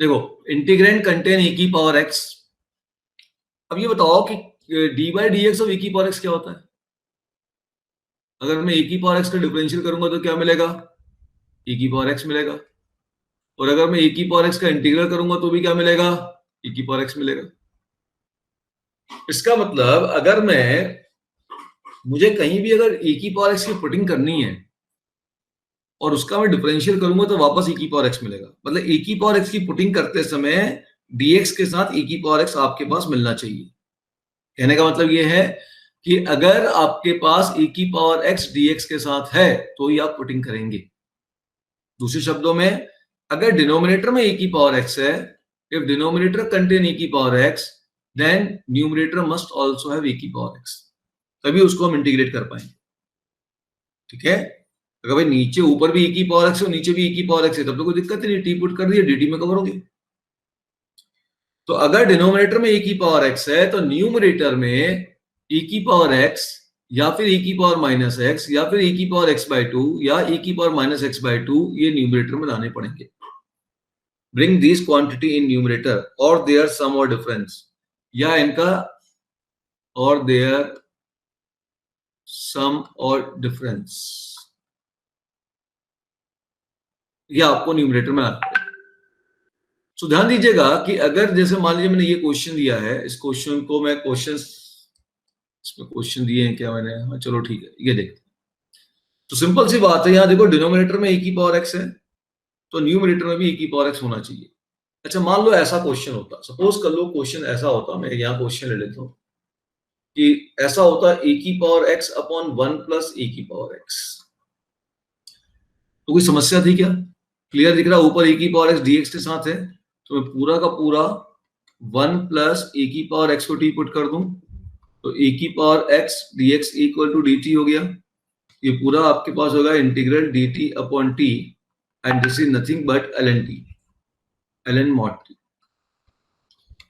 देखो, integrand contain e की power x। अब ये बताओ कि dy dx ऑफ e की पावर x क्या होता है? अगर मैं e की पावर x का डिफरेंशियल करूंगा तो क्या मिलेगा? e की पावर x मिलेगा। और अगर मैं e की पावर x का इंटीग्रल करूंगा तो भी क्या मिलेगा? e की पावर x मिलेगा। इसका मतलब अगर मुझे कहीं भी अगर e की पावर x की पुटिंग करनी है और उसका मैं डिफरेंशियल करूंगा तो वापस e की पावर x मिलेगा। मतलब e की पावर x की पुटिंग करते समय dx के साथ e की पावर x आपके पास मिलना चाहिए। कहने का मतलब ये है कि अगर आपके पास e की पावर x dx के साथ है तो ही आप पुटिंग करेंगे। दूसरे शब्दों में, अगर डिनोमिनेटर में e की पावर x है, इफ डिनोमिनेटर कंटेन e की power x, then numerator must also have e की पावर x, तभी उसको हम इंटीग्रेट कर पाएंगे। ठीक है? अगर भाई नीचे ऊपर भी e की पावर x है, नीचे भी e की पावर x है, तब तो कोई दिक्कत ही नहीं, टी पुट कर दिया, dt में कवर हो गया। तो अगर डिनोमिनेटर में e की पावर x है तो न्यूमरेटर में e की पावर x या फिर e की पावर माइनस x या फिर e की पावर x/2 या e की पावर माइनस x/2 ये न्यूमरेटर में लाने पड़ेंगे। Bring this quantity in numerator और देयर सम और डिफरेंस, या इनका और देयर सम और डिफरेंस, ये आपको न्यूमरेटर में लाना पड़ेगा। तो ध्यान दीजिएगा कि अगर जैसे मान लीजिए मैंने ये क्वेश्चन दिया है, इस क्वेश्चन को मैं इसमें क्वेश्चन दिए हैं क्या मैंने? हाँ चलो ठीक है, ये देखते हैं। तो सिंपल सी बात है, यहां देखो डिनोमिनेटर में e की पावर x है तो न्यूमरेटर में भी e की पावर x होना चाहिए। अच्छा मान लो ऐसा क्वेश्चन होता, सपोज कर लो क्वेश्चन ऐसा होता, मैं यहाँ क्वेश्चन ले लेता हूँ कि ऐसा होता e की power x upon 1 plus e की पावर x। तो कोई समस्या थी क्या? क्लियर दिख रहा, ऊपर e की पावर x dx के साथ है तो मैं पूरा का पूरा 1 प्लस e की पावर x को t पुट कर दूं तो e की power x dx equal to dt हो गया। ये पूरा आपके पास होगा integral dt upon t and this is nothing but ln mod t।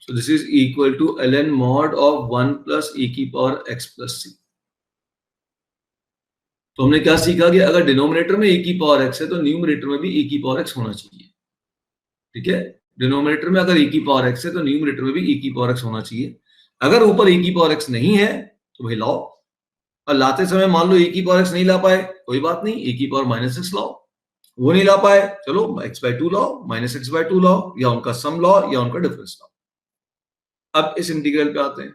So this is equal to ln mod of 1 plus e की पावर x plus c। तो हमने क्या सीखा कि अगर डिनोमिनेटर में e की पावर x है तो न्यूमरेटर में भी e की पावर x होना चाहिए। ठीक है? डिनोमिनेटर में अगर e की पावर x है तो न्यूमरेटर में भी e की पावर x होना चाहिए। अगर ऊपर e की पावर x नहीं है तो भाई लाओ, और लाते समय मान लो e की पावर x नहीं ला पाए, कोई बात नहीं, e की पावर माइनस x लाओ। वो नहीं ला पाए, चलो x/2 लाओ, माइनस x/2 लाओ, या उनका सम लाओ या उनका डिफरेंस लाओ। अब इस इंटीग्रल पे आते हैं।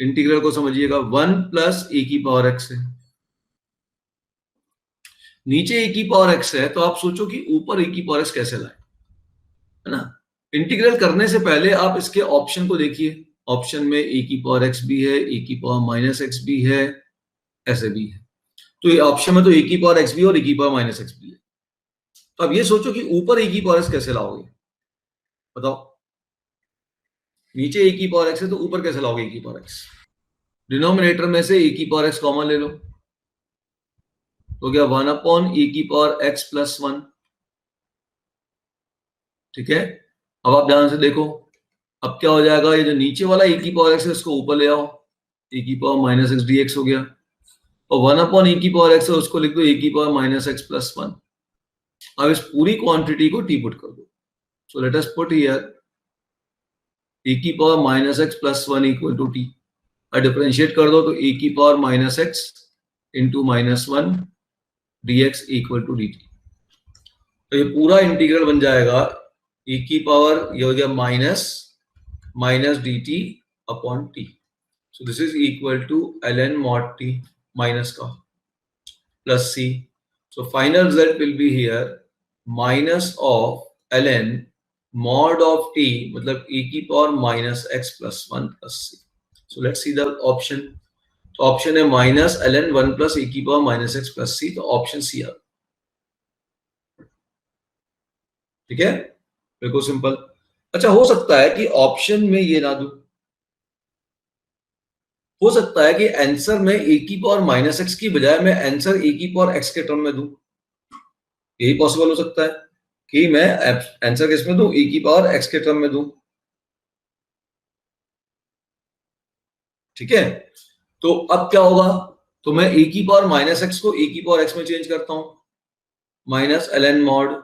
इंटीग्रल को समझिएगा, 1 प्लस e की पावर x है, नीचे e की पावर x है, तो आप सोचो कि ऊपर e की पावर x कैसे लाए, है ना? इंटीग्रल करने से पहले आप इसके ऑप्शन को देखिए। ऑप्शन में e की पावर x भी है, e की पावर माइनस x भी है, ऐसे भी है। तो ये ऑप्शन में तो e की पावर x भी और e की पावर माइनस x भी है। तो अब ये सोचो कि ऊपर e की पावर x कैसे लाओगे, बताओ। नीचे e की पावर x है तो ऊपर कैसे लाओगे e की पावर x? डिनोमिनेटर में से e की पावर x कॉमन ले लो तो क्या 1 अपॉन e की पावर x प्लस 1। ठीक है? अब आप ध्यान से देखो, अब क्या हो जाएगा, ये जो नीचे वाला e की पावर x है इसको ऊपर ले आओ, e की पावर माइनस x dx हो गया, और 1 अपॉन e की पावर x है उसको लिख दो e की पावर माइनस x प्लस 1। अब इस पूरी क्वांटिटी को t पुट कर दो। So let us put here e की power minus x plus 1 equal to t। Differentiate कर दो तो e की power minus x into minus 1 dx equal to dt। तो ये पूरा इंटीग्रल बन जाएगा e की पावर, ये हो गया minus dt upon t। So this is equal to ln mod t minus का plus c। So final result will be here minus of ln mod of t, मतलब e की power minus x plus 1 plus c। So let's see the option. तो option है minus ln 1 plus e की power minus x plus c, तो option C आ। ठीक है? बिल्कुल सिंपल। अच्छा हो सकता है कि ऑप्शन में ये ना दूं, हो सकता है कि आंसर में e की पावर माइनस x की बजाय मैं आंसर e की पावर x के टर्म में दूं। यही पॉसिबल हो सकता है कि मैं आंसर किस में दूं, e की पावर x के टर्म में दूं। ठीक है? तो अब क्या होगा, तो मैं e की पावर माइनस x को e की पावर x में चेंज करता हूं, minus ln mod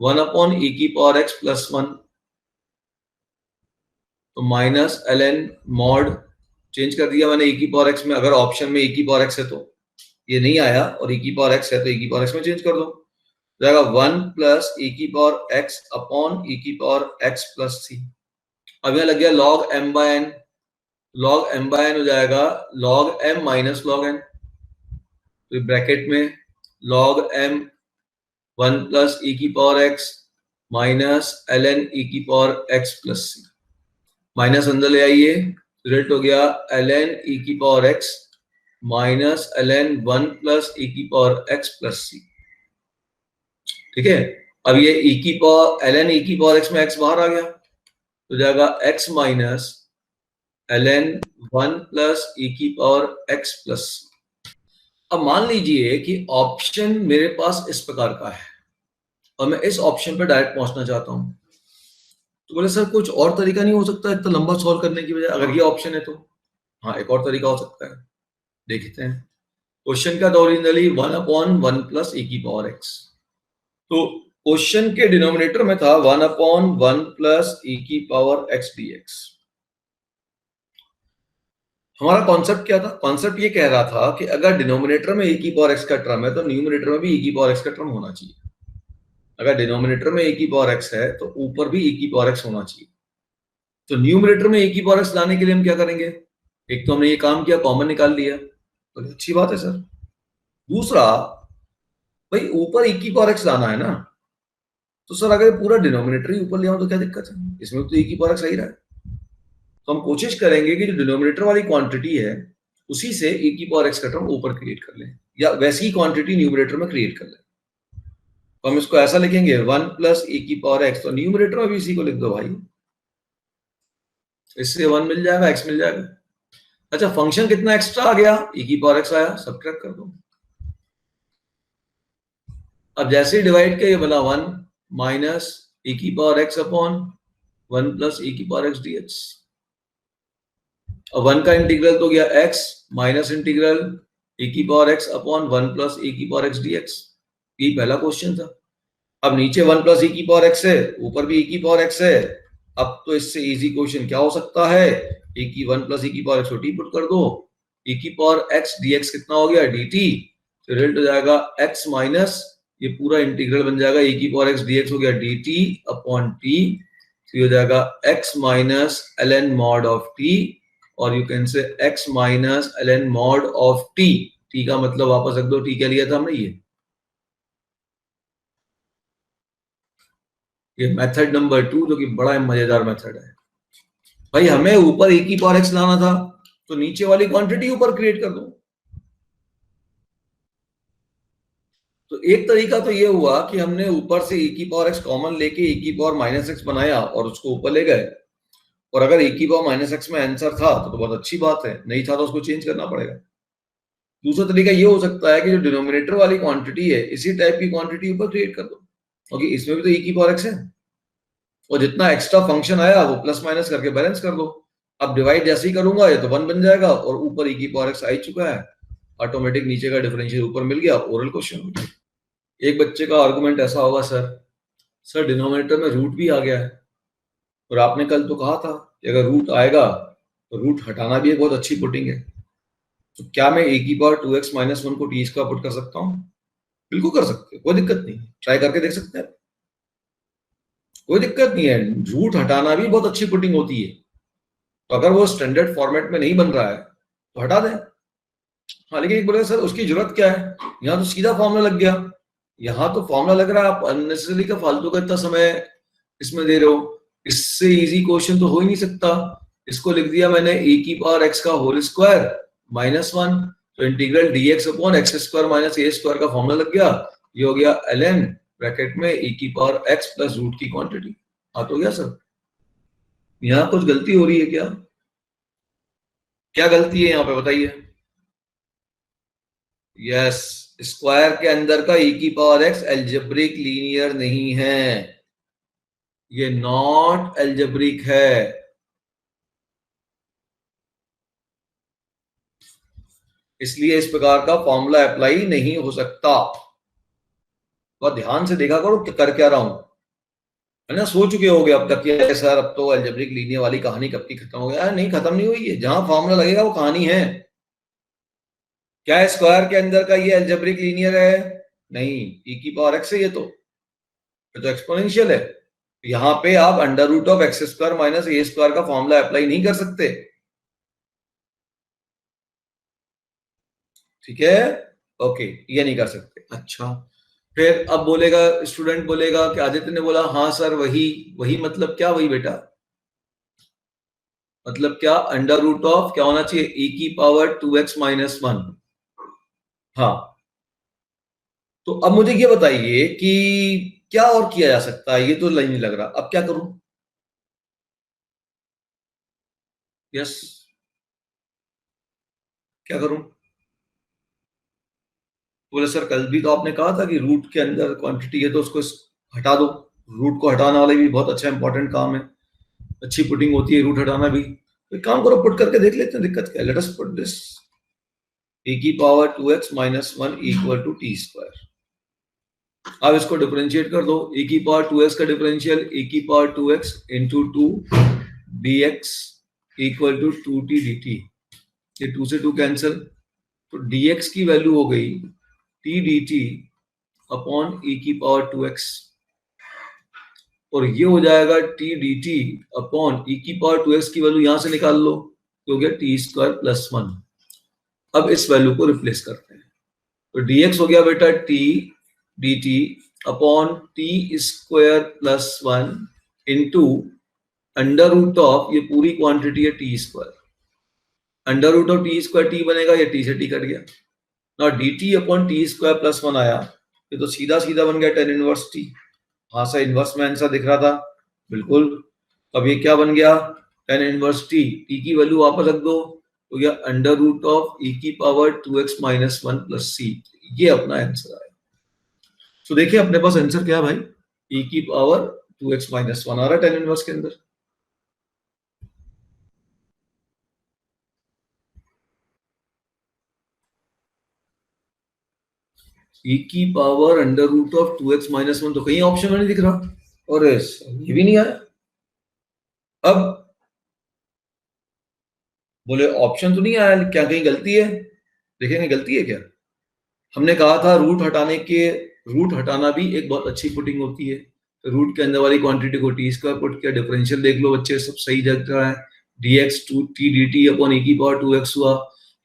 1 upon e की पावर x प्लस 1, तो माइनस ln मॉड, चेंज कर दिया मैंने e की पावर x में। अगर ऑप्शन में e की पावर x है तो ये नहीं आया, और e की पावर x है तो e की पावर x में चेंज कर दो, जाएगा 1 प्लस e की पावर x अपॉन e की पावर x प्लस c। अब यहाँ लग गया log m by n, log m by n हो जाएगा log m minus log n, तो ब्रैकेट में log m 1 प्लस e की power x minus ln e की power x plus c, minus अंदर ले आइए, रिजल्ट हो गया ln e की power x minus ln 1 plus e की पावर x प्लस c। ठीक है, अब ये e की पावर ln e की पावर x में x बाहर आ गया, तो जाएगा x minus ln 1 plus e की पावर x प्लस c। अब मान लीजिए कि ऑप्शन मेरे पास इस प्रकार का है और मैं इस ऑप्शन पर डायरेक्ट पहुंचना चाहता हूं, तो बोले सर कुछ और तरीका नहीं हो सकता इतना लंबा सॉल्व करने की बजाय? अगर ये ऑप्शन है तो हाँ, एक और तरीका हो सकता है, देखते हैं। क्वेश्चन का ओरिजिनली 1 अपॉन 1 प्लस e की पावर x, तो क्वेश्चन के डिनोमिनेटर में था 1 अपॉन 1 प्लस e की पावर x dx। हमारा कॉन्सेप्ट क्या था? कॉन्सेप्ट ये कह रहा था कि अगर डिनोमिनेटर में e की पावर x का टर्म है तो न्यूमरेटर में भी e की पावर x का टर्म होना चाहिए। अगर डिनोमिनेटर में e की पावर x है तो ऊपर भी e की पावर x होना चाहिए। तो न्यूमरेटर में e की पावर x लाने के लिए हम क्या करेंगे? एक तो हमने ये काम किया, कॉमन निकाल लिया, तो अच्छी बात है सर। दूसरा, भाई ऊपर e की पावर x लाना है ना, तो सर अगर पूरा डिनोमिनेटर ही ऊपर ले आओ तो क्या दिक्कत है? इसमें तो e की पावर x सही रहा है। तो हम कोशिश करेंगे कि जो डिनोमिनेटर वाली क्वांटिटी है उसी से e की पावर x का टर्म ऊपर क्रिएट कर लें, या वैसी ही क्वांटिटी न्यूमरेटर में क्रिएट कर लें। तो हम इसको ऐसा लिखेंगे 1 प्लस e की पावर x, तो न्यूमरेटर में भी इसी को लिख दो भाई, इससे 1 मिल जाएगा, x मिल जाएगा। अच्छा, फंक्शन कितना एक्स्ट्रा आ गया? e की पावर x आया, सब्ट्रैक्ट कर दो। अब जैसे ही डिवाइड किया, ये बना 1 माइनस e की power x upon 1 plus e की पावर x dx। अब 1 का इंटीग्रल तो गया x माइनस इंटीग्रल e की power x upon 1 plus e की पावर x dx। ये पहला क्वेश्चन था। अब नीचे 1 प्लस e की पावर x है, ऊपर भी e की पावर x है। अब तो इससे इजी क्वेश्चन क्या हो सकता है? e की 1 प्लस e की पावर x को t पुट कर दो, e की पावर x dx कितना हो गया? dt। तो रिजल्ट हो जाएगा x माइनस, ये पूरा इंटीग्रल बन जाएगा e की पावर x dx हो गया dt अपॉन t। तो हो जाएगा x minus ln mod of t, और you can say x minus ln mod of t। t का मतलब वापस रख दो, t क्या लिया था हमने? ये मेथड नंबर 2, जो कि बड़ा मजेदार मेथड है। भाई हमें ऊपर e की पावर x लाना था, तो नीचे वाली क्वांटिटी ऊपर क्रिएट कर दो। तो एक तरीका तो ये हुआ कि हमने ऊपर से e की पावर x कॉमन लेके e की पावर माइनस x बनाया और उसको ऊपर ले गए, और अगर e की पावर माइनस x में आंसर था तो बहुत अच्छी बात है, नहीं था तो उसको चेंज करना पड़ेगा। दूसरा तरीका ये हो सकता है कि जो डिनोमिनेटर वाली क्वांटिटी है इसी टाइप की क्वांटिटी ऊपर क्रिएट कर दो, क्योंकि इसमें भी तो e की पावर x है, और जितना एक्स्ट्रा फंक्शन आया वो प्लस माइनस करके बैलेंस कर दो। अब डिवाइड जैसे ही करूंगा ये तो 1 बन जाएगा, और ऊपर e की पावर x आ ही चुका है, ऑटोमेटिक नीचे का डिफरेंशियल ऊपर मिल गया, ओरल क्वेश्चन। एक बच्चे का आर्गुमेंट ऐसा होगा, सर डिनोमिनेटर में रूट भी आ गया है, और आपने कल तो कहा था कि अगर रूट आएगा तो रूट हटाना भी एक बहुत अच्छी पुटिंग है, तो क्या मैं e की पावर 2x माइनस 1 को t स्क्वायर पुट कर सकता हूँ? बिल्कुल कर सकते हो, कोई दिक्कत नहीं, ट्राई करके देख सकते हैं, कोई दिक्कत नहीं है। रूट हटाना भी बहुत अच्छी पुटिंग होती है, तो अगर वो स्टैंडर्ड फॉर्मेट में नहीं बन रहा है तो हटा दें। हाँ, लेकिन एक बोले सर उसकी जरूरत क्या है? यहाँ तो सीधा फॉर्मूला लग गया, यहाँ तो फॉर्मूला लग रहा है, आप अननेसेसरी का फालतू का इतना समय इसमें दे रहे हो। इससे इजी क्वेश्चन तो हो ही नहीं सकता। इसको लिख दिया मैंने e की पावर x का होल स्क्वायर माइनस 1, तो integral dx upon x square minus a square का फॉर्मूला लग गया। ये हो गया ln ब्रैकेट में e की पावर x प्लस रूट की क्वांटिटी। हाँ, तो गया सर। यहाँ कुछ गलती हो रही है क्या? क्या गलती है यहाँ पे बताइए? यस, स्क्वायर के अंदर का e की पावर x एल्जेब्रिक लीनियर नहीं है, ये नॉट एल्जेब्रिक है। इसलिए इस प्रकार का फॉर्मूला अप्लाई नहीं हो सकता। बहुत ध्यान से देखा करो कर क्या रहा हूं। है ना, सो चुके होगे अब तक कि सर अब तो अलजेब्रिक लीनियर वाली कहानी कब की खत्म हो गया। नहीं, खत्म नहीं हुई है, जहां फॉर्मूला लगेगा वो कहानी है। क्या स्क्वायर के अंदर का ये अलजेब्रिक लीनियर है? नहीं, e की पावर x है, ये तो एक्सपोनेंशियल है। यहां पे आप under root of x square minus a square का फॉर्मूला अप्लाई नहीं कर सकते, ठीक है? ओके, ये नहीं कर सकते। अच्छा, फिर अब बोलेगा, स्टूडेंट बोलेगा कि आदित्य ने बोला हाँ सर वही वही, मतलब क्या वही बेटा? मतलब क्या? अंडर रूट ऑफ क्या होना चाहिए? e की पावर 2x माइनस 1। हाँ, तो अब मुझे ये बताइए कि क्या और किया जा सकता है, ये तो नहीं लग रहा, अब क्या करूं? यस, क्या करूं? बोले सर कल भी तो आपने कहा था कि रूट के अंदर क्वांटिटी है तो उसको हटा दो। रूट को हटाने वाला भी बहुत अच्छा इंपॉर्टेंट काम है, अच्छी पुटिंग होती है रूट हटाना भी। तो एक काम करो, पुट करके देख लेते हैं, दिक्कत क्या है? Let us put this e की power 2x minus 1 equal to t square. अब इसको डिफरेंशिएट कर दो, e की पावर 2x का डिफरेंशियल e की power 2x into 2 dx equal to 2t dt। ये 2 से 2 कैंसिल, तो dx की वैल्यू हो गई t dt अपॉन e की पावर 2x, और ये हो जाएगा t dt अपॉन e की पावर 2x की वैल्यू यहां से निकाल लो, तो हो गया टी स्क्वायर प्लस 1। अब इस वैल्यू को रिप्लेस करते हैं, तो dx हो गया बेटा t dt upon t square plus 1 into under root of, ये पूरी क्वांटिटी है t square, under root of t square t बनेगा, ये टी से टी कट गया ना, d t upon t square plus 1 आया, ये तो सीधा सीधा बन गया tan इनवर्स टी। हाँ सर, इनवर्स में आंसर दिख रहा था, बिल्कुल। अब ये क्या बन गया? tan इनवर्स टी, टी की वैल्यू वापस रख दो, तो यह अंडर रूट ऑफ e की पावर 2x माइनस 1 प्लस सी, ये अपना आंसर आया। तो देखिए अपने पास आंसर क्या है भाई, e की पावर 2x माइनस 1 आ रहा है tan इनवर्स के अंदर। e की power under root of 2x minus 1 तो कहीं ऑप्शन में नहीं दिख रहा, और ये भी नहीं आया। अब बोले ऑप्शन तो नहीं आया, क्या कहीं गलती है? देखेंगे गलती है क्या। हमने कहा था रूट हटाना भी एक बहुत अच्छी पुटिंग होती है। तो रूट के अंदर वाली क्वांटिटी को टी स्क्वायर पुट किया, डिफरेंशियल देख लो बच्चे, सब सही जग रहा है। dx 2 t dt upon e की पावर 2x हुआ,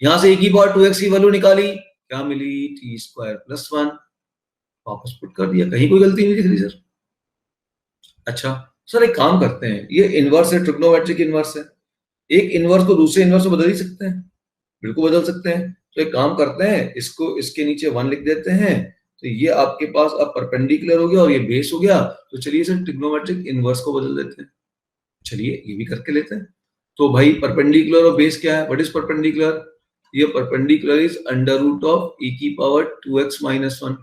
यहां से e की पावर 2x की वैल्यू निकाली, क्या मिली? टी स्क्वायर प्लस 1, वापस पुट कर दिया, कहीं कोई गलती नहीं दिख रही सर। अच्छा सर, एक काम करते हैं, ये इनवर्स है, ट्रिग्नोमेट्रिक इनवर्स है, एक इनवर्स को दूसरे इनवर्स में बदल ही सकते हैं, बिल्कुल बदल सकते हैं। तो एक काम करते हैं, इसको इसके नीचे 1 लिख देते हैं, तो ये आपके पास अब परपेंडिकुलर हो गया और ये बेस हो गया। तो चलिए इसे ट्रिग्नोमेट्रिक इनवर्स को बदल देते हैं, चलिए ये भी करके लेते हैं। तो भाई परपेंडिकुलर और बेस क्या है? What is perpendicular? ये perpendicular is under root of e की पावर 2x माइनस 1,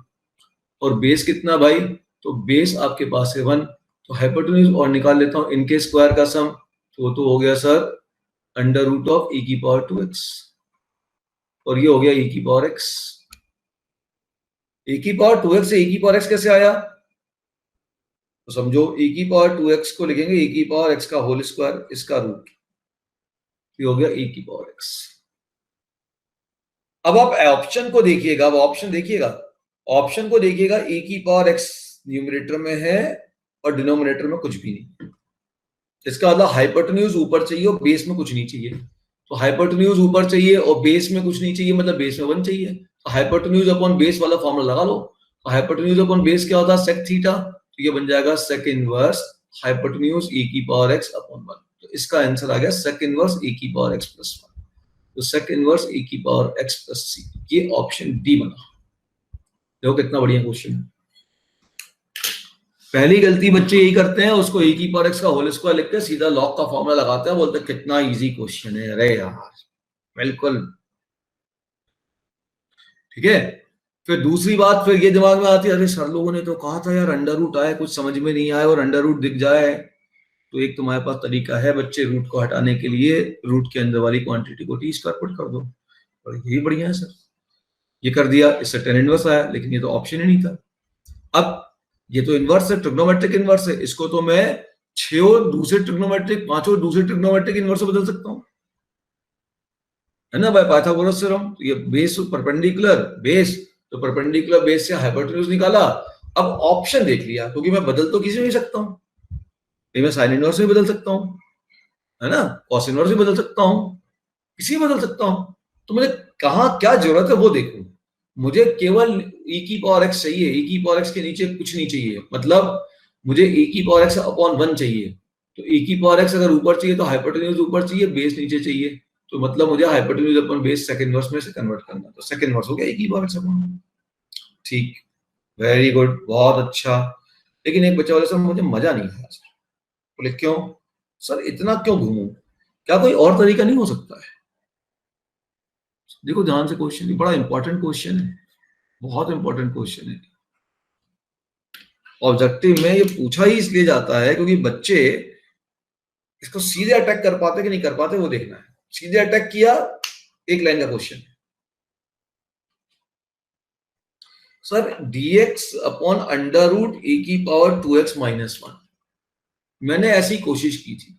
और बेस कितना भाई? तो बेस आपके पास है 1, तो हाइपोटेन्यूज और निकाल लेता हूं, इनके स्क्वायर का सम, तो हो गया sir under root of e की पावर 2x, और ये हो गया e की पावर x। e की पावर 2x से e की पावर x कैसे आया? तो समझो e की पावर 2x को लिखेंगे e की पावर x का होल स्क्वायर, इसका रूट, ये हो गया e की पावर x। अब आप ऑप्शन को देखिएगा, अब ऑप्शन देखिएगा, ऑप्शन को देखिएगा, e की पावर x न्यूमरेटर में है और डिनोमिनेटर में कुछ भी नहीं। इसका मतलब हाइपोटेन्यूज ऊपर चाहिए और बेस में कुछ नहीं चाहिए। तो हाइपोटेन्यूज ऊपर चाहिए और बेस में कुछ नहीं चाहिए, मतलब बेस में 1 चाहिए। तो हाइपोटेन्यूज अपॉन बेस वाला फॉर्मूला लगा लो। तो हाइपोटेन्यूज अपॉन बेस क्या होता है? सेक थीटा, तो ये बन जाएगा सेक इनवर्स हाइपोटेन्यूज e की पावर x अपॉन 1। तो इसका आंसर आ गया सेक इनवर्स e की पावर x प्लस 1। तो सेक इनवर्स e की पावर x प्लस c, ये ऑप्शन डी बना। देखो कितना बढ़िया क्वेश्चन है। पहली गलती बच्चे यही करते हैं, उसको e की पावर x का होल स्क्वायर लिख के सीधा लॉग का फॉर्मूला लगाते हैं, बोलते हैं कितना इजी क्वेश्चन है। अरे यार बिल्कुल ठीक है। फिर दूसरी बात फिर ये दिमाग में आती है, अरे सर लोगों ने तो कहा था यार अंडर रूट आए, कुछ समझ में नहीं आए और अंडर रूट दिख जाए। तो एक तुम्हारे पास तरीका है बच्चे, रूट को हटाने के लिए रूट के अंदर वाली क्वांटिटी को टी स्क्वायर पुट कर दो, और यही बढ़िया है सर। ये कर दिया, इससे tan इनवर्स आया, लेकिन ये तो ऑप्शन ही नहीं था। अब ये तो इनवर्स है, ट्रिग्नोमेट्रिक इनवर्स है। इसको तो मैं 6 और दूसरे ट्रिग्नोमेट्रिक, 5 और दूसरे ट्रिग्नोमेट्रिक इनवर्स से बदल सकता हूँ, है ना, बाय पाइथागोरस थ्योरम। ये बेस परपेंडिकुलर बेस, तो परपेंडिकुलर बेस से हाइपोटेन्यूज निकाला। अब ऑप्शन देख लिया, क्योंकि मैं बदल तो किसी में भी सकता हूँ, मैं साइन इनवर्स में बदल सकता हूँ, है ना, कॉस इनवर्स भी बदल सकता हूँ, किसी में बदल सकता हूँ। तो मुझे कहाँ क्या जरूरत है वो देखूं। मुझे केवल e की पावर x चाहिए, e की पावर x के नीचे कुछ नहीं चाहिए। मतलब मुझे e की पावर x अपॉन 1 चाहिए। तो e की पावर x अगर ऊपर चाहिए तो हाइपोटेन्यूज ऊपर चाहिए, बेस नीचे चाहिए। तो मतलब मुझे hypotenuse upon base second inverse में से कन्वर्ट करना, तो सेकंड इनवर्स हो गया e की पावर x अपॉन 1। ठीक, वेरी गुड, बहुत अच्छा। लेकिन एक बच्चा वाले सर मुझे मजा नहीं आया सर। बोले क्यों सर, इतना क्यों घूमूं, क्या कोई और तरीका नहीं हो सकता है? देखो ध्यान से क्वेश्चन, बड़ा इंपॉर्टेंट क्वेश्चन है, बहुत इंपॉर्टेंट क्वेश्चन है। ऑब्जेक्टिव में ये पूछा ही इसलिए जाता है क्योंकि बच्चे इसको सीधे अटैक कर पाते कि नहीं कर पाते वो देखना है। सीधे अटैक किया, एक लाइन का question, sir dx upon under root e की पावर 2x माइनस 1। मैंने ऐसी कोशिश की थी,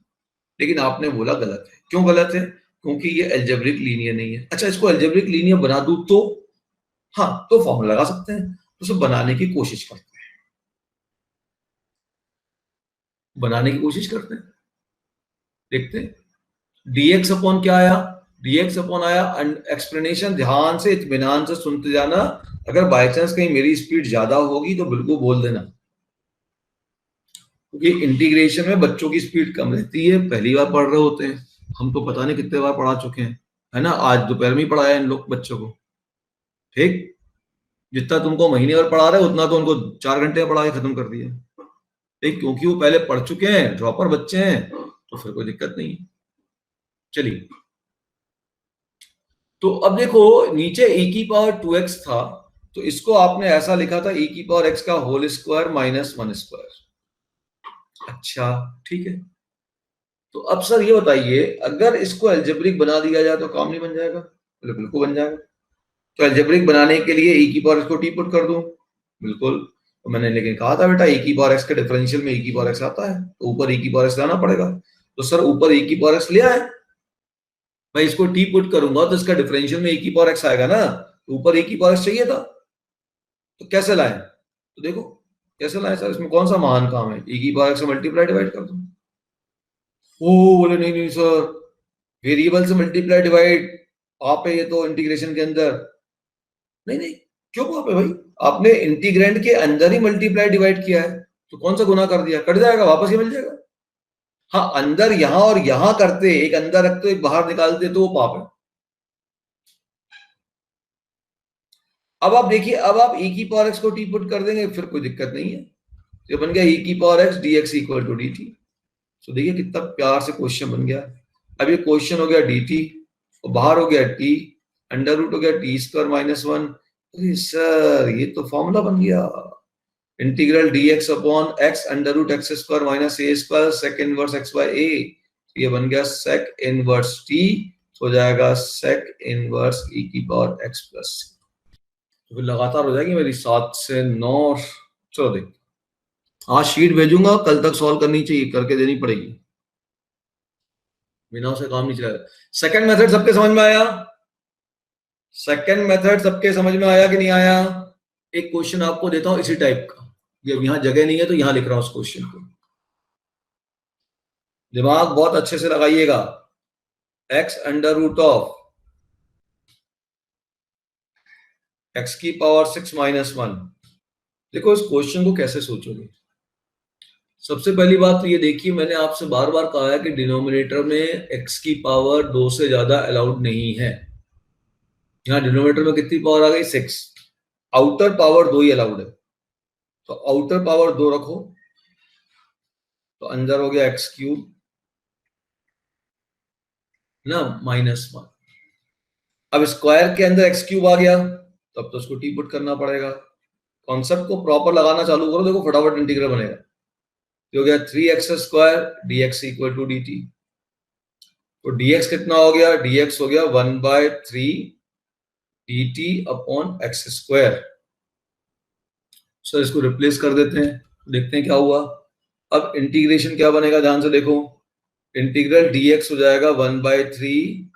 लेकिन आपने बोला गलत है। क्यों गलत है? क्योंकि ये एल्जेब्रिक लीनियर नहीं है। अच्छा, इसको एल्जेब्रिक लीनियर बना दूं तो? हाँ, तो फॉर्मूला लगा सकते हैं। तो उसे बनाने की कोशिश करते हैं, बनाने की कोशिश करते हैं, देखते हैं। dx अपॉन क्या आया? dx अपॉन आया एक्सप्लेनेशन ध्यान से इत्मीनान से सुनते जाना। अगर बाय चांस कहीं मेरी स्पीड ज्यादा होगी तो बिल्कुल बोल देना, क्योंकि इंटीग्रेशन में बच्चों की स्पीड कम रहती है, पहली बार पढ़ रहे होते हैं। हम तो पता नहीं कितने बार पढ़ा चुके हैं, है ना, आज दोपहर में ही पढ़ाया इन लोग बच्चों को। ठीक, जितना तुमको महीने भर पढ़ा रहे उतना तो उनको 4 घंटे में पढ़ा के खत्म कर दिया। ठीक, क्योंकि वो पहले पढ़ चुके हैं, ड्रॉपर बच्चे हैं, तो फिर कोई दिक्कत नहीं है। चलिए, तो अब देखो, नीचे e की पावर 2x था, तो इसको आपने ऐसा लिखा था e की पावर x का होल स्क्वायर माइनस 1 स्क्वायर। अच्छा, ठीक है। तो अब सर ये बताइए, अगर इसको एल्जेब्रिक बना दिया जाए तो काम नहीं बन जाएगा? बिल्कुल बन जाएगा। तो एल्जेब्रिक बनाने के लिए e की पावर x को टी पुट कर दूं? बिल्कुल। तो मैंने लेकिन कहा था बेटा e की पावर x के डिफरेंशियल में e की पावर x आता है, तो ऊपर e की पावर x लाना पड़ेगा। तो सर ऊपर e की पावर x ले आए, मैं इसको टी पुट करूंगा तो इसका डिफरेंशियल में e की पावर x आएगा ना, तो ऊपर e की पावर x चाहिए था। तो कैसे लाए? तो देखो कैसे लाए सर, इसमें कौन सा महान काम है, e की पावर x से मल्टीप्लाई डिवाइड कर दो। ओ बोले नहीं नहीं सर, वेरिएबल से मल्टीप्लाई डिवाइड आप है ये तो इंटीग्रेशन के अंदर। नहीं नहीं, क्यों पाप है भाई? आपने इंटीग्रेंड के अंदर ही मल्टीप्लाई डिवाइड किया है, तो कौन सा गुना कर दिया? कट जाएगा, वापस ही मिल जाएगा। हाँ, अंदर यहां और यहां करते, एक अंदर रखते एक बाहर निकालते, तो वो पाप है। अब आप देखिए, अब आप e की पावर x को टी पुट कर देंगे, फिर कोई दिक्कत नहीं है। तो बन गया e की power x dx equal to dt। तो देखिए कितना प्यार से क्वेश्चन बन गया। अब ये क्वेश्चन हो गया dt, और बाहर हो गया t, अंडर रूट हो गया टी स्क्वायर माइनस 1। अरे सर, ये तो फॉर्मूला बन गया, integral dx upon x under root x square minus a square sec inverse x by a। ये बन गया सेक इनवर्स t, हो जाएगा सेक इनवर्स e की पावर x प्लस। तो फिर लगातार हो जाएगी मेरी 7 से 9। चलो देख, आज शीट भेजूंगा, कल तक सॉल्व करनी चाहिए, करके देनी पड़ेगी, बिना उसे काम नहीं चलेगा। सेकंड मेथड सबके समझ में आया? सेकंड मेथड सबके समझ में आया कि नहीं आया? एक क्वेश्चन आपको देता हूं इसी टाइप का, ये यहां जगह नहीं है तो यहां लिख रहा हूं उस क्वेश्चन को, दिमाग बहुत अच्छे से लगाइएगा। x under root of x की पावर 6 माइनस 1। देखो इस क्वेश्चन को कैसे सोचोगे। सबसे पहली बात तो ये देखिए, मैंने आपसे बार बार कहा है कि डिनोमिनेटर में x की पावर 2 से ज्यादा अलाउड नहीं है। यहाँ डिनोमिनेटर में कितनी पावर आ गई? 6। आउटर पावर 2 ही अलाउड है, तो आउटर पावर 2 रखो, तो अंदर हो गया एक्स क्यूब ना माइनस 1। अब स्क्वायर के अंदर एक्स क्यूब आ गया, तब तो उसको टी पुट करना पड़ेगा। कॉन्सेप्ट को प्रॉपर लगाना चालू करो, देखो फटाफट इंटीग्रल बनेगा। हो गया 3x square dx equal to dt। तो dx कितना हो गया? dx हो गया 1/3 dt upon x square. Sir इसको रिप्लेस कर देते हैं, देखते हैं क्या हुआ। अब इंटीग्रेशन क्या बनेगा, ध्यान से देखो, इंटीग्रल dx हो जाएगा 1/3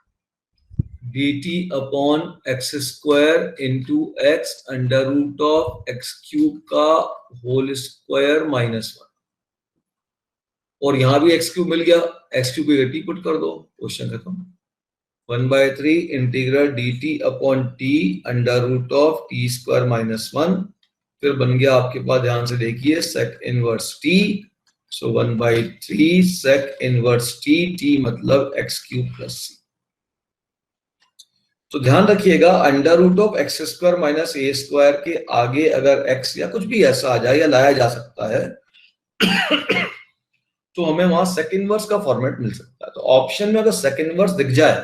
dt upon x square into x under root of x cube का होल स्क्वायर -1, और यहां भी एक्स क्यूब मिल गया, एक्स क्यूब की टी पुट कर दो, क्वेश्चन खत्म। 1/3 integral dt upon t under root of t square -1, फिर बन गया आपके पास, ध्यान से देखिए, sec inverse t. So 1/3 sec inverse t, t मतलब एक्स क्यूब प्लस सी। तो ध्यान रखिएगा, under root of x square minus a square के आगे अगर एक्स या कुछ भी ऐसा आ जाए या लाया जा सकता है तो हमें वहां सेक इनवर्स का फॉर्मेट मिल सकता है। तो ऑप्शन में अगर सेक इनवर्स दिख जाए,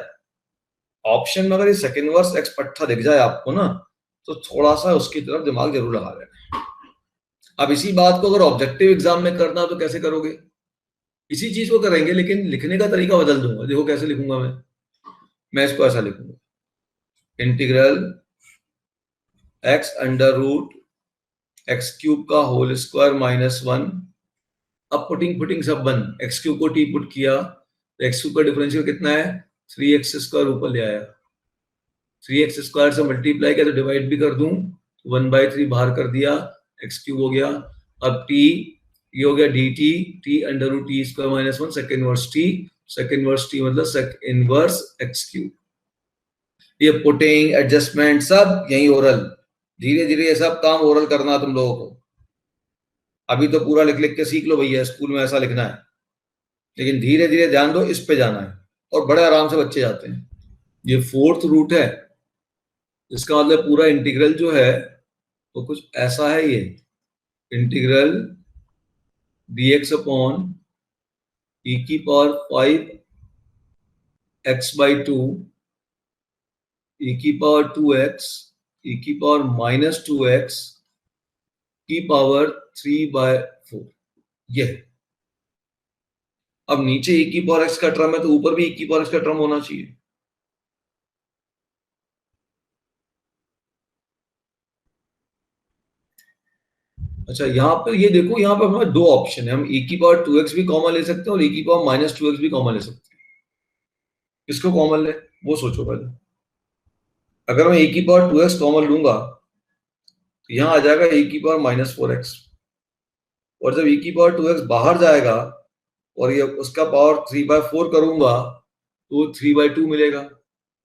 ऑप्शन में अगर ये सेक इनवर्स एक्स पट्टा दिख जाए आपको ना, तो थोड़ा सा उसकी तरफ दिमाग जरूर लगा लेना। अब इसी बात को अगर ऑब्जेक्टिव एग्जाम में करना तो कैसे करोगे, इसी चीज को करेंगे लेकिन लिखने का तरीका बदल दूंगा। देखो कैसे लिखूंगा मैं इसको ऐसा लिखूंगा, integral x under root x cube का होल स्क्वायर -1। अब पुटिंग सब बंद, एक्स क्यूब को टी पुट किया तो एक्स क्यूब का डिफरेंशियल कितना है, 3x स्क्वायर ऊपर ले आया, 3x स्क्वायर से मल्टीप्लाई किया तो डिवाइड भी कर दूं, 1/3 बाहर कर दिया, एक्स क्यूब हो गया। अब टी, ये हो गया dt, t under root t square -1 sec inverse t, sec inverse t मतलब सेक इनवर्स एक्स क्यूब। ये पुटिंग एडजस्टमेंट सब यही ओरल, धीरे धीरे ये सब काम ओरल करना तुम लोगों को। अभी तो पूरा लिख लिख के सीख लो भैया, स्कूल में ऐसा लिखना है, लेकिन धीरे धीरे ध्यान दो, इस पे जाना है और बड़े आराम से बच्चे जाते हैं। ये फोर्थ रूट है, इसका मतलब पूरा इंटीग्रल जो है तो कुछ ऐसा है, ये इंटीग्रल dx अपॉन e की पावर 5x/2 e की पावर 2x e की पावर -2x की पावर 3/4, ये है। अब नीचे e की पावर x का टर्म है तो ऊपर भी e की पावर x का टर्म होना चाहिए। अच्छा यहाँ पे ये देखो, यहाँ पे हमारे दो ऑप्शन है, हम e की पावर 2x भी कॉमन ले सकते हैं और e की पावर -2x भी कॉमन ले सकते हैं। किसको कॉमन ले वो सोचो पहले। अगर मैं e की पावर 2x कॉमन लूंगा तो यहाँ आ जाएगा e की पावर -4x, और जब e की पावर 2x बाहर जाएगा और ये उसका पावर 3/4 करूंगा तो 3/2 मिलेगा,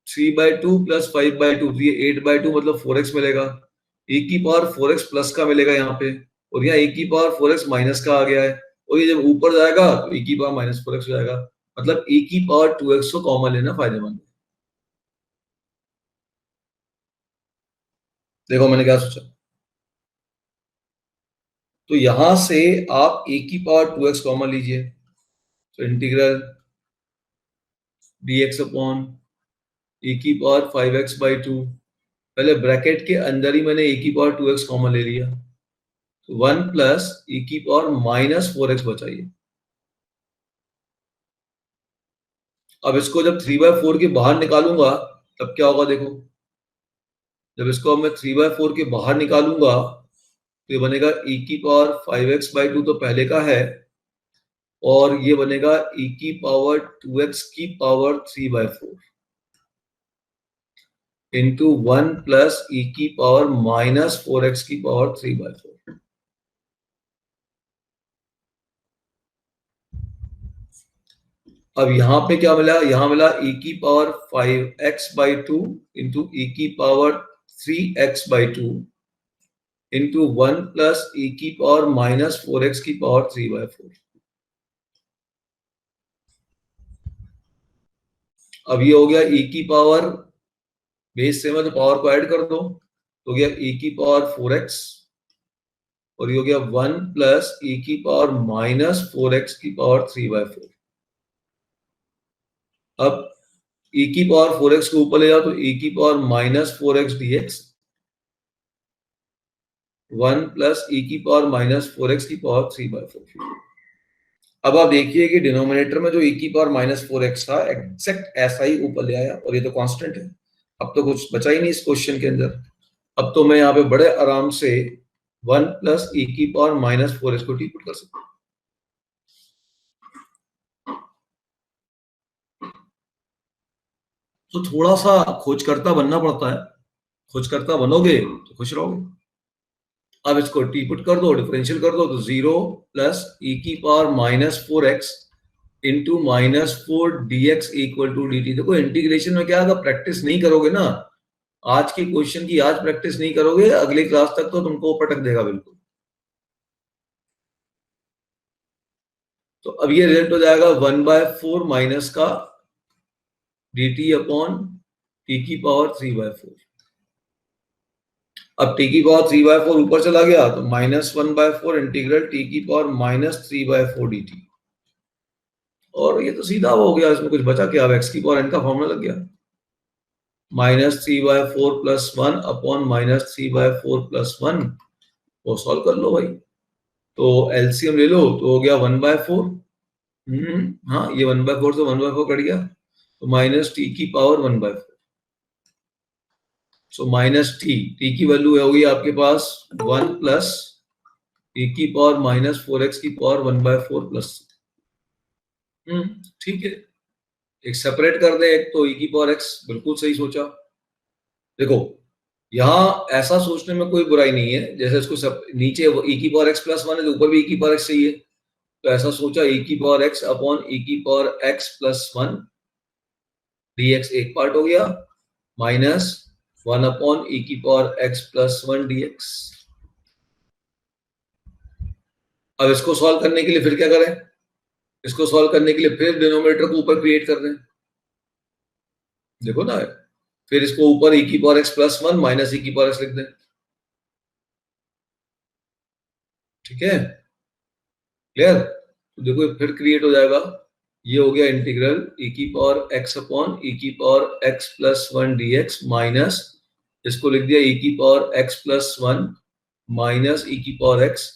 3/2 प्लस 5/2, ये 8/2 मतलब 4x मिलेगा। e की पावर 4x प्लस का मिलेगा यहाँ पे, और यहाँ e की पावर 4x माइनस का आ गया है, और ये जब ऊपर जाएगा तो e की पावर -4x हो जाएगा, मतलब e की पावर 2x को कॉमन लेना फायदेमंद है। देखो मैंने क्या सोचा, तो यहां से आप e की पावर 2x कॉमन लीजिए, तो इंटीग्रल dx अपॉन e की पावर 5x/2, पहले ब्रैकेट के अंदर ही मैंने e की पावर 2x कॉमन ले लिया, तो 1 प्लस e की पावर -4x बचाइए। अब इसको जब 3/4 के बाहर निकालूंगा तब क्या होगा, देखो जब इसको मैं 3/4 के बाहर निकालूंगा तो ये बनेगा e की पावर 5x/2 तो पहले का है, और ये बनेगा e की पावर 2x की पावर 3/4 इंटू 1 प्लस e की पावर -4x की पावर 3/4। अब यहां पे क्या मिला, यहां मिला e की पावर 5x/2 इंटू e की power 3x/2 into 1 plus e की पावर -4x की पावर 3/4। अब ये हो गया e की पावर, बेस से मैं तो पावर को ऐड कर दो तो हो गया e की पावर 4x, और ये हो गया 1 प्लस e की पावर -4x की पावर 3/4। अब e की पावर 4x को ऊपर ले जाओ तो e की power -4x dx, 1 plus e की पावर -4x की पावर 3/4। अब आप देखिए कि डिनोमिनेटर में जो e की पावर -4x था एग्जैक्ट ऐसा ही ऊपर ले आया, और ये तो कांस्टेंट है। अब तो कुछ बचा ही नहीं इस क्वेश्चन के अंदर। अब तो मैं यहाँ पे बड़े आराम से 1 प्लस e की पावर माइनस 4x को टी पुट कर सकते हैं। तो थोड़ा सा खोजकर्ता बनना पड़ता है, खोजकर्ता बनोगे तो खुश रहोगे। अब इसको टी पुट कर दो, डिफरेंशियल कर दो, तो 0 प्लस ई की power minus 4x into minus 4 dx equal to dt। देखो इंटीग्रेशन में क्या, अगर प्रैक्टिस नहीं करोगे ना, आज की क्वेश्चन की आज प्रैक्टिस नहीं करोगे, अगली क्लास तक तो तुमको पटक देगा बिल्कुल। तो अब ये रिजल्ट हो जाएगा 1/4 माइनस का dt अपॉन टी की पावर 3/4। अब टी की पावर 3/4 ऊपर चला गया तो -1/4 इंटीग्रल टी की पावर -3/4 dt। और ये तो सीधा हो गया, इसमें कुछ बचा क्या, अब x की पावर n का फॉर्मूला लग गया, -3/4 प्लस 1 अपॉन -3/4 प्लस 1। वो सॉल्व कर लो भाई, तो एलसीएम ले लो तो हो गया 1/4। हाँ, ये 1/4 से 1/4 कट गया, तो माइनस टी की पावर 1/4। सो माइनस टी की वैल्यू होगी आपके पास 1 प्लस e की पावर -4x की पावर 1/4 प्लस। ठीक है, एक सेपरेट कर दे, एक तो e की पावर x, बिल्कुल सही सोचा। देखो यहाँ ऐसा सोचने में कोई बुराई नहीं है, जैसे इसको सब नीचे e की पावर x प्लस 1 है, तो ऊपर भी e की पावर x चाहिए, तो ऐसा सोचा e की पावर x अपॉन e की पावर x प्लस 1 dx एक पार्ट हो गया, माइनस 1 अपॉन e की पावर x प्लस 1 dx। अब इसको सॉल्व करने के लिए फिर क्या करें, इसको सॉल्व करने के लिए फिर डिनोमिनेटर को ऊपर क्रिएट कर दें। देखो ना, फिर इसको ऊपर e की power x plus 1 minus e की पावर x लिख दें। ठीक है, क्लियर। तो देखो फिर क्रिएट हो जाएगा, ये हो गया इंटीग्रल e की पावर x अपॉन e की power x plus 1 dx minus, इसको लिख दिया e की power x plus 1 minus e की पावर x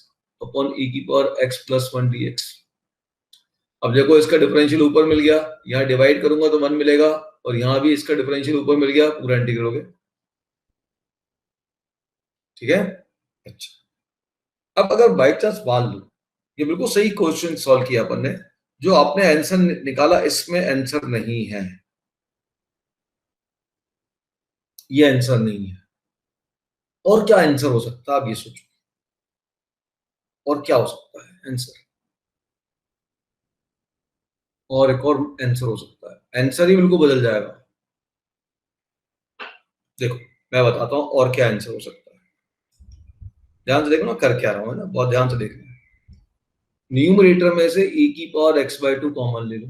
अपॉन e की पावर x प्लस 1 dx। अब देखो इसका डिफरेंशियल ऊपर मिल गया, यहाँ डिवाइड करूंगा तो 1 मिलेगा, और यहाँ भी इसका डिफरेंशियल ऊपर मिल गया, पूरा इंटीग्रल हो गया। ठीक है, अच्छा। अब अगर बाई चांस मान लो ये बिल्कुल सही क्वेश्चन सॉल्व किया अपन ने, जो आपने आंसर निकाला इसमें आंसर नहीं है, ये आंसर नहीं है, और क्या आंसर हो सकता है, आप ये सोचो, और क्या हो सकता है आंसर, और एक और आंसर हो सकता है, आंसर ही बिल्कुल बदल जाएगा। देखो मैं बताता हूं और क्या आंसर हो सकता है, ध्यान से देखो ना कर क्या रहा हूं, है ना, बहुत ध्यान से देखना। न्यूमरेटर में से e की पावर x/2 कॉमन ले लो,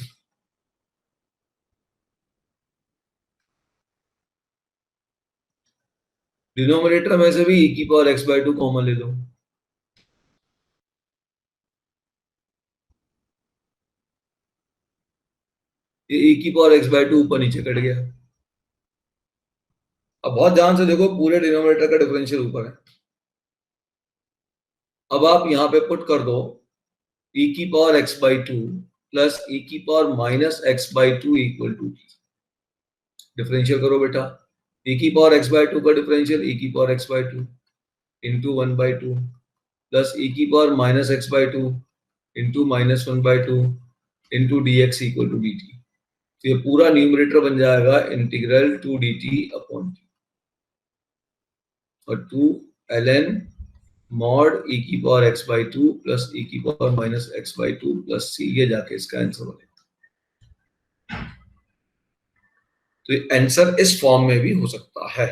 डिनोमिनेटर में से भी e की पावर x/2 कॉमन ले लो। ये e की पावर x/2 ऊपर नीचे कट गया। अब बहुत ध्यान से देखो, पूरे डिनोमिनेटर का डिफरेंशियल ऊपर है। अब आप यहां पे पुट कर दो e की पावर x/2 प्लस e की power minus x/2 equal to, differential करो बेटा, e की पावर x/2 का डिफरेंशियल e की power x/2 into 1/2 plus e की power minus x/2 into -1/2 into dx equal to dt। तो ये पूरा न्यूमरेटर बन जाएगा इंटीग्रल 2 dt अपॉन और 2 ln मॉड e की पावर x/2 प्लस e की power minus x/2 plus c, ये जाके इसका आंसर बनेगा। तो ये आंसर इस फॉर्म में भी हो सकता है।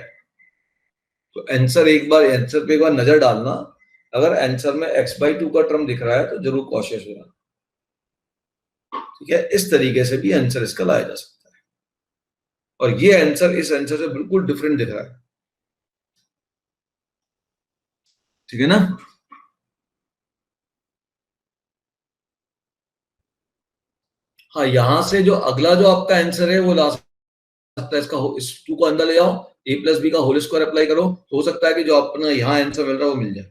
तो आंसर एक बार, आंसर पे एक बार नजर डालना, अगर आंसर में x/2 का टर्म दिख रहा है तो जरूर कॉशियस हो जाना। ठीक है, इस तरीके से भी आंसर इसका लाया जा सकता है, और ये आंसर इस आंसर से बिल्कुल डिफरेंट दिख रहा है। ठीक है ना, हाँ, यहां से जो अगला जो आपका आंसर है वो ला सकता है, इसका इस 2 को अंदर ले जाओ, a प्लस बी का होल स्क्वायर अप्लाई करो, तो हो सकता है कि जो अपना यहाँ आंसर मिल रहा है वो मिल जाए।